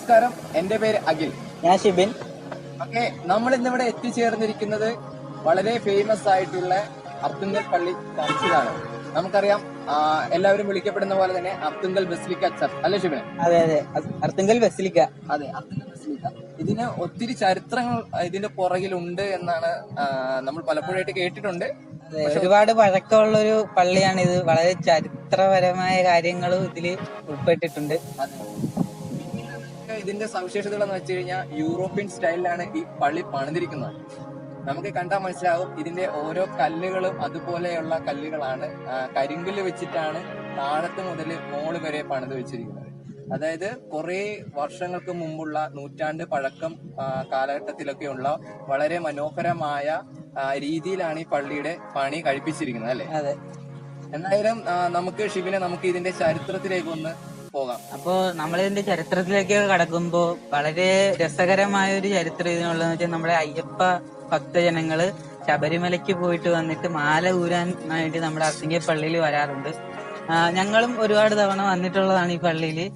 നമസ്കാരം, എന്റെ പേര് അഖിൽ. ഞാൻ ഷിബിൻ. ഓക്കെ, നമ്മൾ ഇന്നിവിടെ എത്തിച്ചേർന്നിരിക്കുന്നത് വളരെ ഫേമസ് ആയിട്ടുള്ള അർത്തുങ്കൽ പള്ളി ചർച്ചിലാണ്. നമുക്കറിയാം, എല്ലാവരും വിളിക്കപ്പെടുന്ന പോലെ തന്നെ അർത്തുങ്കൽ ബസിലിക്ക ചർച്ച് അല്ലേ ഷിബിനെ? അതെ അതെ, അർത്തുങ്കൽ ബസിലിക്ക. അതെ, അർത്തുങ്കൽ ബസിലിക്ക. ഇതിന് ഒത്തിരി ചരിത്രങ്ങൾ ഇതിന്റെ പുറകിലുണ്ട് എന്നാണ് നമ്മൾ പലപ്പോഴായിട്ട് കേട്ടിട്ടുണ്ട്. ഒരുപാട് പഴക്കമുള്ള ഒരു പള്ളിയാണ് ഇത്. വളരെ ചരിത്രപരമായ കാര്യങ്ങളും ഇതില് ഉൾപ്പെട്ടിട്ടുണ്ട്. ഇതിന്റെ സവിശേഷതകൾ എന്ന് വെച്ച് കഴിഞ്ഞാൽ യൂറോപ്യൻ സ്റ്റൈലിലാണ് ഈ പള്ളി പണിതിരിക്കുന്നത്. നമുക്ക് കണ്ടാൽ മനസ്സിലാവും, ഇതിന്റെ ഓരോ കല്ലുകളും അതുപോലെയുള്ള കല്ലുകളാണ്. കരിങ്കല്ല് വെച്ചിട്ടാണ് താഴത്ത് മുതൽ മോള് വരെ പണിത് വെച്ചിരിക്കുന്നത്. അതായത് കുറെ വർഷങ്ങൾക്ക് മുമ്പുള്ള നൂറ്റാണ്ട് പഴക്കം കാലഘട്ടത്തിലൊക്കെയുള്ള വളരെ മനോഹരമായ രീതിയിലാണ് ഈ പള്ളിയുടെ പണി കഴിപ്പിച്ചിരിക്കുന്നത് അല്ലെ? അതെ. എന്തായാലും നമുക്ക് ഇതിന്റെ ചരിത്രത്തിലേക്ക് ഒന്ന് പോകാം. അപ്പോ നമ്മളിതിന്റെ ചരിത്രത്തിലേക്ക് കടക്കുമ്പോ വളരെ രസകരമായ ഒരു ചരിത്രം ഇതിനുള്ളതെന്ന് വെച്ചാൽ നമ്മുടെ അയ്യപ്പ ഭക്തജനങ്ങള് ശബരിമലയ്ക്ക് പോയിട്ട് വന്നിട്ട് മാല ഊരാൻ വേണ്ടി നമ്മുടെ അർത്തുങ്കൽ പള്ളിയിൽ വരാറുണ്ട്. ഞങ്ങളും ഒരുപാട് തവണ വന്നിട്ടുള്ളതാണ് ഈ പള്ളിയില്.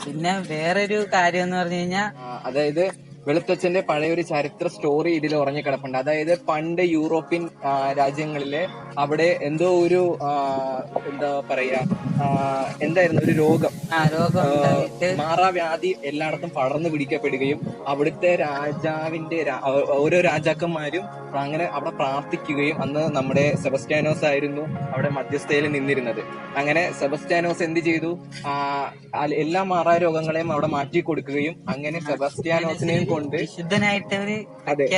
പിന്നെ വേറൊരു കാര്യം എന്ന് പറഞ്ഞു കഴിഞ്ഞാൽ, അതായത് വെളുത്തച്ഛന്റെ പഴയൊരു ചരിത്ര സ്റ്റോറി ഇതിൽ ഉറഞ്ഞു കിടപ്പുണ്ട്. അതായത് പണ്ട് യൂറോപ്യൻ രാജ്യങ്ങളിലെ അവിടെ എന്തോ ഒരു എന്താ പറയാ എന്തായിരുന്നു ഒരു രോഗം, മാറാവ്യാധി എല്ലായിടത്തും പടർന്നു പിടിക്കപ്പെടുകയും അവിടുത്തെ രാജാവിന്റെ ഓരോ രാജാക്കന്മാരും അങ്ങനെ അവിടെ പ്രാർത്ഥിക്കുകയും, അന്ന് നമ്മുടെ സെബസ്റ്റ്യാനോസ് ആയിരുന്നു അവിടെ മധ്യസ്ഥയിൽ നിന്നിരുന്നത്. അങ്ങനെ സെബസ്റ്റ്യാനോസ് എന്ത് ചെയ്തു, എല്ലാ മാറാ രോഗങ്ങളെയും അവിടെ മാറ്റി കൊടുക്കുകയും അങ്ങനെ സെബസ്റ്റ്യാനോസിനെയും കൊണ്ട്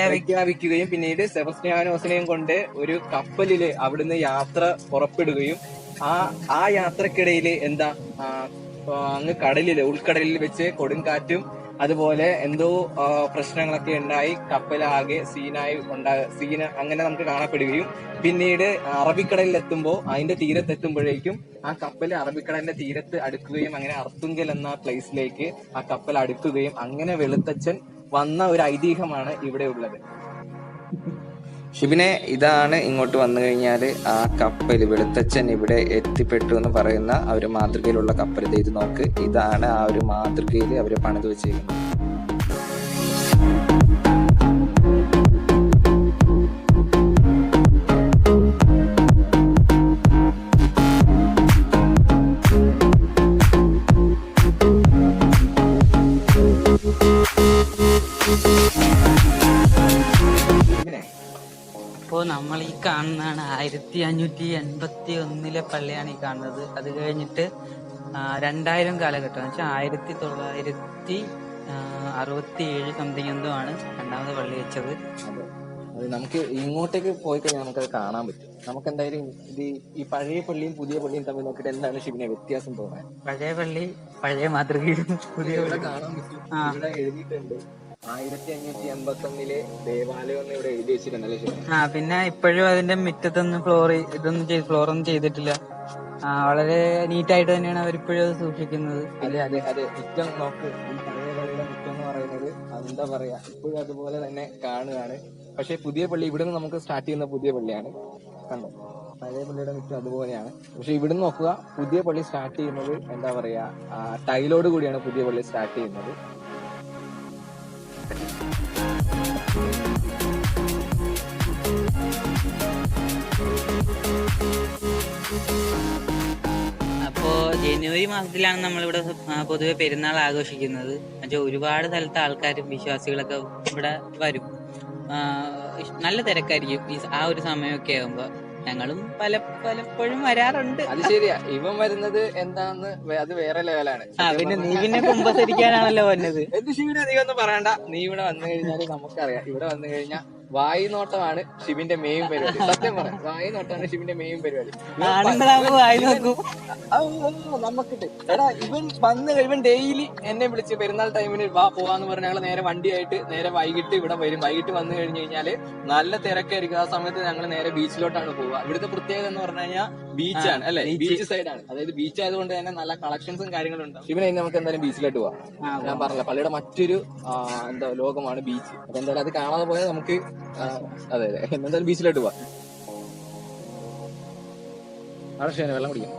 പ്രഖ്യാപിക്കുകയും പിന്നീട് സെബസ്റ്റ്യാനോസിനെയും കൊണ്ട് ഒരു കപ്പലില് അവിടുന്ന് യാത്ര പുറപ്പെടുകയും ആ യാത്രക്കിടയില് അങ്ങ് ഉൾക്കടലിൽ വെച്ച് കൊടുങ്കാറ്റും അതുപോലെ എന്തോ പ്രശ്നങ്ങളൊക്കെ ഉണ്ടായി കപ്പലാകെ സീന അങ്ങനെ നമുക്ക് കാണപ്പെടുകയും പിന്നീട് അറബിക്കടലിൽ എത്തുമ്പോൾ അതിന്റെ തീരത്തെത്തുമ്പോഴേക്കും ആ കപ്പൽ അറബിക്കടലിന്റെ തീരത്ത് അടുക്കുകയും അങ്ങനെ അർത്തുങ്കൽ എന്ന പ്ലേസിലേക്ക് ആ കപ്പൽ അടുക്കുകയും അങ്ങനെ വെളുത്തച്ഛൻ വന്ന ഒരു ഐതിഹ്യമാണ് ഇവിടെ ഉള്ളത്. ഷിബിനെ, ഇതാണ് ഇങ്ങോട്ട് വന്നു കഴിഞ്ഞാൽ ആ കപ്പൽ വെളുത്തച്ഛൻ ഇവിടെ എത്തിപ്പെട്ടു എന്ന് പറയുന്ന ആ ഒരു മാതൃകയിലുള്ള കപ്പൽ. ഇത് നോക്ക്, ഇതാണ് ആ ഒരു മാതൃകയിൽ അവർ പണിത് വെച്ചിരിക്കുന്നത്. അപ്പോ നമ്മൾ ഈ കാണുന്നതാണ് 1581 പള്ളിയാണ് ഈ കാണുന്നത്. അത് കഴിഞ്ഞിട്ട് 2000 കാലഘട്ടം എന്ന് വെച്ചാൽ 1967 സംതിങ് എന്തോ ആണ് രണ്ടാമത് പള്ളി വെച്ചത്. അത് നമുക്ക് ഇങ്ങോട്ടേക്ക് പോയി കഴിഞ്ഞാൽ നമുക്കത് കാണാൻ പറ്റും. നമുക്ക് എന്തായാലും ഈ പഴയ പള്ളിയും പുതിയ പള്ളിയും തമ്മിൽ നോക്കിയിട്ട് എന്താണ് ഷിബിനെ വ്യത്യാസം തോന്നാൻ? പഴയ പള്ളി പഴയ മാതൃകയിലും പുതിയ പള്ളി കാണാൻ പറ്റും. ഇവിടെ എഴുതിയിട്ടുണ്ട് 1581 ദേവാലയം എന്ന് ഇവിടെ എഴുതി വെച്ചിട്ടുണ്ടല്ലേ? പിന്നെ ഇപ്പോഴും അതിന്റെ മുറ്റത്തൊന്നും ഫ്ലോറൊന്നും ചെയ്തിട്ടില്ല. വളരെ നീറ്റായിട്ട് തന്നെയാണ് അവരിപ്പോഴും അത് സൂക്ഷിക്കുന്നത്. അതെ അതെ അതെ, മുറ്റം നോക്ക്. ഈ പഴയ പള്ളിയുടെ മുറ്റം എന്ന് പറയുന്നത് അതെന്താ പറയാ, ഇപ്പോഴും അതുപോലെ തന്നെ കാണുകയാണ്. പക്ഷെ പുതിയ പള്ളി ഇവിടുന്ന് നമുക്ക് സ്റ്റാർട്ട് ചെയ്യുന്ന പുതിയ പള്ളിയാണ്. കണ്ടോ, പഴയ പള്ളിയുടെ മുറ്റം അതുപോലെയാണ്. പക്ഷെ ഇവിടുന്ന് നോക്കുക, പുതിയ പള്ളി സ്റ്റാർട്ട് ചെയ്യുന്നത് എന്താ പറയാ ടൈലോട് കൂടിയാണ് പുതിയ പള്ളി സ്റ്റാർട്ട് ചെയ്യുന്നത്. അപ്പോ ജനുവരി മാസത്തിലാണ് നമ്മളിവിടെ പൊതുവെ പെരുന്നാൾ ആഘോഷിക്കുന്നത്. എന്നുവെച്ചാൽ ഒരുപാട് സ്ഥലത്തെ ആൾക്കാരും വിശ്വാസികളൊക്കെ ഇവിടെ വരും. നല്ല തിരക്കായിരിക്കും ആ ഒരു സമയമൊക്കെ ആകുമ്പോ. ഞങ്ങളും പലപ്പോഴും വരാറുണ്ട്. അത് ശരിയാ, ഇവൻ വരുന്നത് എന്താന്ന് അത് വേറെ ലെവലാണ്. പിന്നെ നീ പിന്നെ കുമ്പസരിക്കാനാണല്ലോ വന്നത്. എന്ത് ഷിബിനെ നീ ഒന്നും പറയണ്ട. നീ ഇവിടെ വന്നു കഴിഞ്ഞാല് നമുക്കറിയാം, ഇവിടെ വന്നു കഴിഞ്ഞാൽ വായി നോട്ടമാണ് ഷിബിന്റെ മെയിൻ പരിപാടി. സത്യം പറയാം, വായി നോട്ടമാണ് ഷിബിന്റെ മെയിൻ പരിപാടി. നമുക്കിട്ട് എടാ, ഇവൻ ഡെയിലി എന്നെ വിളിച്ച് പെരുന്നാൾ ടൈമിന് പോവാന്ന് പറഞ്ഞ ഞങ്ങള് നേരെ വണ്ടിയായിട്ട് നേരെ വൈകിട്ട് ഇവിടെ വരും. വൈകിട്ട് വന്നു കഴിഞ്ഞു കഴിഞ്ഞാല് നല്ല തിരക്കായിരിക്കും. ആ സമയത്ത് ഞങ്ങൾ നേരെ ബീച്ചിലോട്ടാണ് പോവുക. ഇവിടുത്തെ പ്രത്യേകത എന്ന് പറഞ്ഞു കഴിഞ്ഞാൽ ബീച്ചാണ് അല്ലെ, ബീച്ച് സൈഡാണ്. അതായത് ബീച്ച് ആയതുകൊണ്ട് തന്നെ നല്ല കളക്ഷൻസും കാര്യങ്ങളും ഉണ്ടാവും. ഇവനെ നമുക്ക് എന്തായാലും ബീച്ചിലോട്ട് പോവാം. ഞാൻ പറഞ്ഞില്ല, പള്ളിയുടെ മറ്റൊരു ലോകമാണ് ബീച്ച്. അപ്പൊ എന്തായാലും അത് കാണാതെ പോയാൽ നമുക്ക് അതെ അതെ എന്തായാലും ബീച്ചിലോട്ട് പോവാം. അവിടെ വെള്ളം കുടിക്കാം.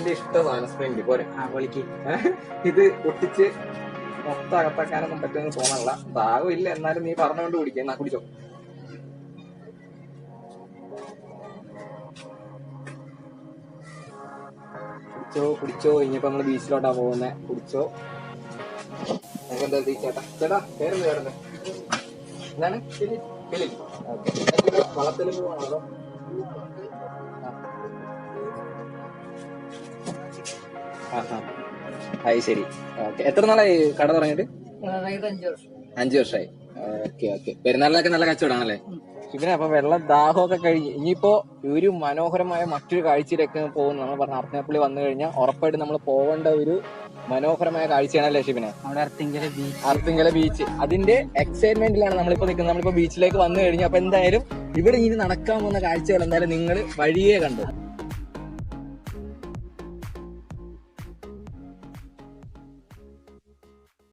എന്റെ ഇഷ്ട സാധനം സ്പ്രിന്റ് പോരെ. പൊളിക്ക്. ഇത് ഒട്ടിച്ച് മൊത്തം അകത്താക്കാനൊന്നും പറ്റുമെന്ന് തോന്നല്ല. ദാഹം ഇല്ല, എന്നാലും നീ പറഞ്ഞുകൊണ്ട് കുടിക്കുക. എന്നാ കുടിച്ചോ. കുടിച്ചോ കുടിച്ചോ. ഇനിയിപ്പോ നമ്മള് ബീച്ചിലോട്ടാ പോകുന്നേ. കുടിച്ചോ. എന്താ ചേട്ടാ ചേട്ടാ പേരെന്ത് ചേട്ടന്? എന്താണ്? ഫിലിപ്പ്. ഓക്കെ. വള്ളത്തിൽ പോകണോ? അത് ശരി. ഓക്കെ. എത്ര നാളായി കട തുടങ്ങിയിട്ട്? 5 വർഷമായി. Okay okay. പെരുന്നാളിലൊക്കെ നല്ല കച്ചവടമാണല്ലേ ശിവനെ? അപ്പൊ വെള്ളം ദാഹമൊക്കെ കഴിഞ്ഞ് ഇനിയിപ്പോ ഒരു മനോഹരമായ മറ്റൊരു കാഴ്ചയിലേക്ക് പോകുന്നു. നമ്മൾ പറഞ്ഞ അർത്തിങ്കപ്പള്ളി വന്നു കഴിഞ്ഞാൽ ഉറപ്പായിട്ട് നമ്മൾ പോകേണ്ട ഒരു മനോഹരമായ കാഴ്ചയാണല്ലേ ശിവനെ? അർത്തിങ്കല ബീച്ച്. അതിന്റെ എക്സൈറ്റ്മെന്റിലാണ് നമ്മളിപ്പോ നിൽക്കുന്നത്. നമ്മളിപ്പോ ബീച്ചിലേക്ക് വന്നു കഴിഞ്ഞു. അപ്പൊ എന്തായാലും ഇവിടെ ഇനി നടക്കാൻ പോകുന്ന കാഴ്ചകൾ എന്തായാലും നിങ്ങൾ വഴിയേ കണ്ടു.